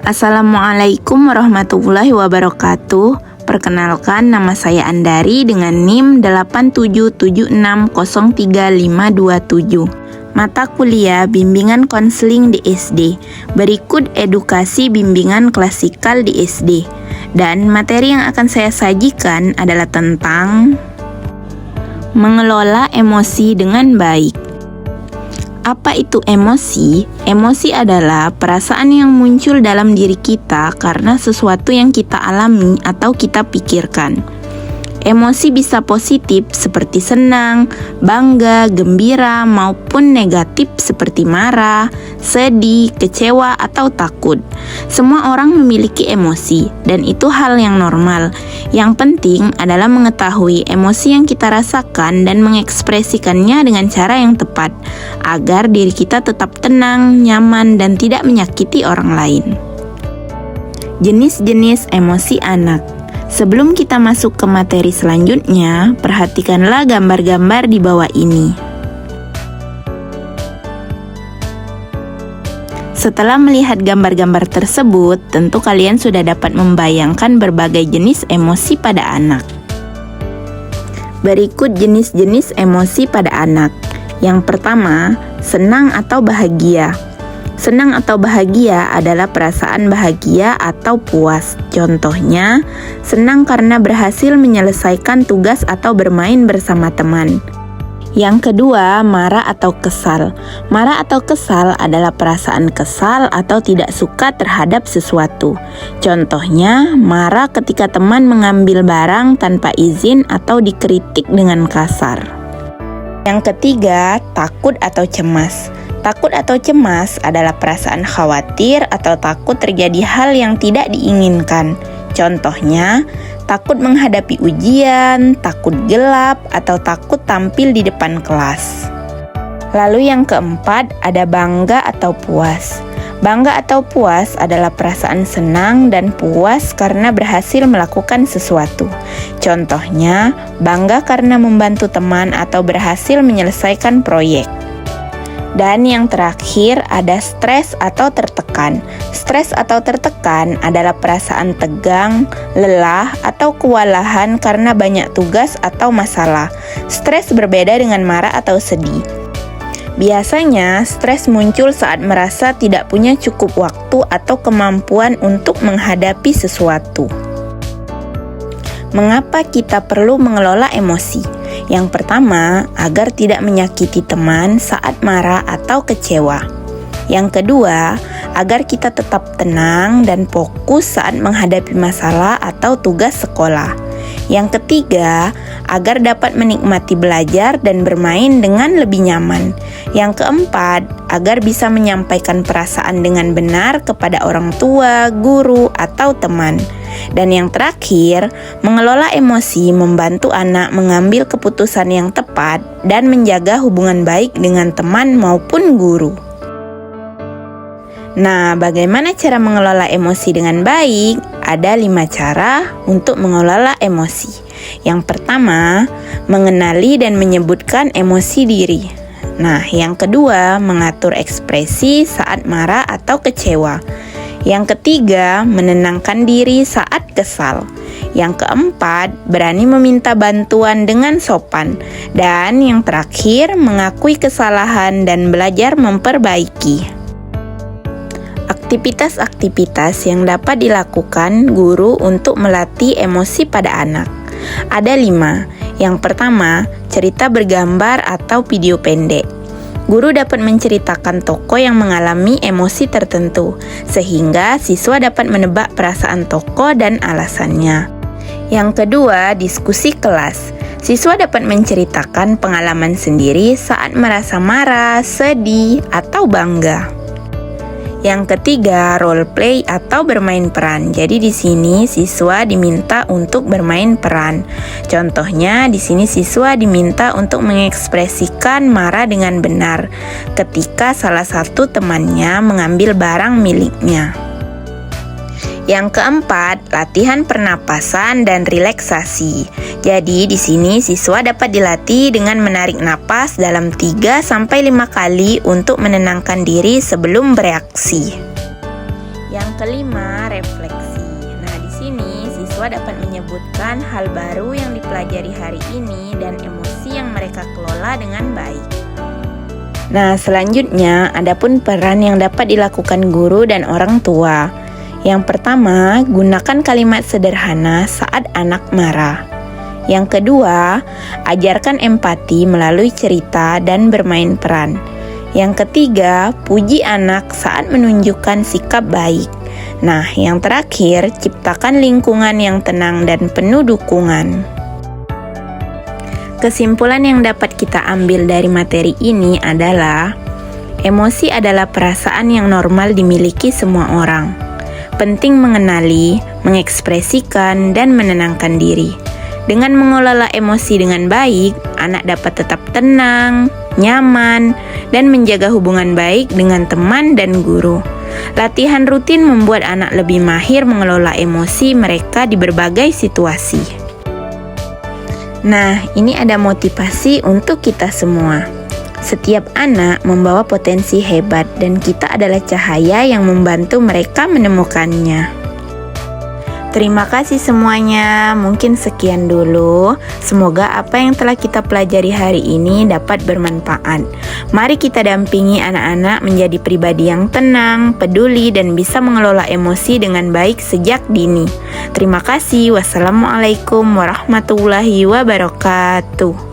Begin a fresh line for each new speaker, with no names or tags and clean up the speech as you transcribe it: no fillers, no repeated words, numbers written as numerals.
Assalamualaikum warahmatullahi wabarakatuh. Perkenalkan, nama saya Andari dengan NIM 87760357. Mata kuliah Bimbingan Konseling di SD. Berikut edukasi bimbingan klasikal di SD. Dan materi yang akan saya sajikan adalah tentang mengelola emosi dengan baik. Apa itu emosi? Emosi adalah perasaan yang muncul dalam diri kita karena sesuatu yang kita alami atau kita pikirkan. Emosi bisa positif seperti senang, bangga, gembira, maupun negatif seperti marah, sedih, kecewa, atau takut. Semua orang memiliki emosi, dan itu hal yang normal. Yang penting adalah mengetahui emosi yang kita rasakan dan mengekspresikannya dengan cara yang tepat, agar diri kita tetap tenang, nyaman, dan tidak menyakiti orang lain. Jenis-jenis emosi anak. Sebelum kita masuk ke materi selanjutnya, perhatikanlah gambar-gambar di bawah ini. Setelah melihat gambar-gambar tersebut, tentu kalian sudah dapat membayangkan berbagai jenis emosi pada anak. Berikut jenis-jenis emosi pada anak. Yang pertama, senang atau bahagia. Senang atau bahagia adalah perasaan bahagia atau puas. Contohnya, senang karena berhasil menyelesaikan tugas atau bermain bersama teman. Yang kedua, marah atau kesal. Marah atau kesal adalah perasaan kesal atau tidak suka terhadap sesuatu. Contohnya, marah ketika teman mengambil barang tanpa izin atau dikritik dengan kasar. Yang ketiga, takut atau cemas. Takut atau cemas adalah perasaan khawatir atau takut terjadi hal yang tidak diinginkan. Contohnya, takut menghadapi ujian, takut gelap, atau takut tampil di depan kelas. Lalu yang keempat, ada bangga atau puas. Bangga atau puas adalah perasaan senang dan puas karena berhasil melakukan sesuatu. Contohnya, bangga karena membantu teman atau berhasil menyelesaikan proyek. Dan yang terakhir ada stres atau tertekan. Stres atau tertekan adalah perasaan tegang, lelah, atau kewalahan karena banyak tugas atau masalah. Stres berbeda dengan marah atau sedih. Biasanya, stres muncul saat merasa tidak punya cukup waktu atau kemampuan untuk menghadapi sesuatu. Mengapa kita perlu mengelola emosi? Yang pertama, agar tidak menyakiti teman saat marah atau kecewa. Yang kedua, agar kita tetap tenang dan fokus saat menghadapi masalah atau tugas sekolah. Yang ketiga, agar dapat menikmati belajar dan bermain dengan lebih nyaman. Yang keempat, agar bisa menyampaikan perasaan dengan benar kepada orang tua, guru, atau teman. Dan yang terakhir, mengelola emosi membantu anak mengambil keputusan yang tepat dan menjaga hubungan baik dengan teman maupun guru. Nah, bagaimana cara mengelola emosi dengan baik? Ada 5 cara untuk mengelola emosi. Yang pertama, mengenali dan menyebutkan emosi diri. Nah, yang kedua, mengatur ekspresi saat marah atau kecewa. Yang ketiga, menenangkan diri saat kesal. Yang keempat, berani meminta bantuan dengan sopan. Dan yang terakhir, mengakui kesalahan dan belajar memperbaiki. Aktivitas-aktivitas yang dapat dilakukan guru untuk melatih emosi pada anak. Ada 5. Yang pertama, cerita bergambar atau video pendek. Guru dapat menceritakan tokoh yang mengalami emosi tertentu, sehingga siswa dapat menebak perasaan tokoh dan alasannya. Yang kedua, diskusi kelas. Siswa dapat menceritakan pengalaman sendiri saat merasa marah, sedih, atau bangga. Yang ketiga, role play atau bermain peran. Jadi di sini siswa diminta untuk bermain peran. Contohnya di sini siswa diminta untuk mengekspresikan marah dengan benar ketika salah satu temannya mengambil barang miliknya. Yang keempat, latihan pernapasan dan relaksasi. Jadi di sini siswa dapat dilatih dengan menarik napas dalam 3-5 kali untuk menenangkan diri sebelum bereaksi. Yang Yang kelima, refleksi. Nah, di sini siswa dapat menyebutkan hal baru yang dipelajari hari ini dan emosi yang mereka kelola dengan baik. Nah, selanjutnya adapun peran yang dapat dilakukan guru dan orang tua. Yang pertama, gunakan kalimat sederhana saat anak marah. Yang kedua, ajarkan empati melalui cerita dan bermain peran. Yang ketiga, puji anak saat menunjukkan sikap baik. Nah, yang terakhir, ciptakan lingkungan yang tenang dan penuh dukungan. Kesimpulan yang dapat kita ambil dari materi ini adalah, emosi adalah perasaan yang normal dimiliki semua orang. Penting mengenali, mengekspresikan, dan menenangkan diri. Dengan mengelola emosi dengan baik, anak dapat tetap tenang, nyaman, dan menjaga hubungan baik dengan teman dan guru. Latihan rutin membuat anak lebih mahir mengelola emosi mereka di berbagai situasi. Nah, ini ada motivasi untuk kita semua. Setiap anak membawa potensi hebat dan kita adalah cahaya yang membantu mereka menemukannya. Terima kasih semuanya, mungkin sekian dulu. Semoga apa yang telah kita pelajari hari ini dapat bermanfaat. Mari kita dampingi anak-anak menjadi pribadi yang tenang, peduli, dan bisa mengelola emosi dengan baik sejak dini. Terima kasih. Wassalamualaikum warahmatullahi wabarakatuh.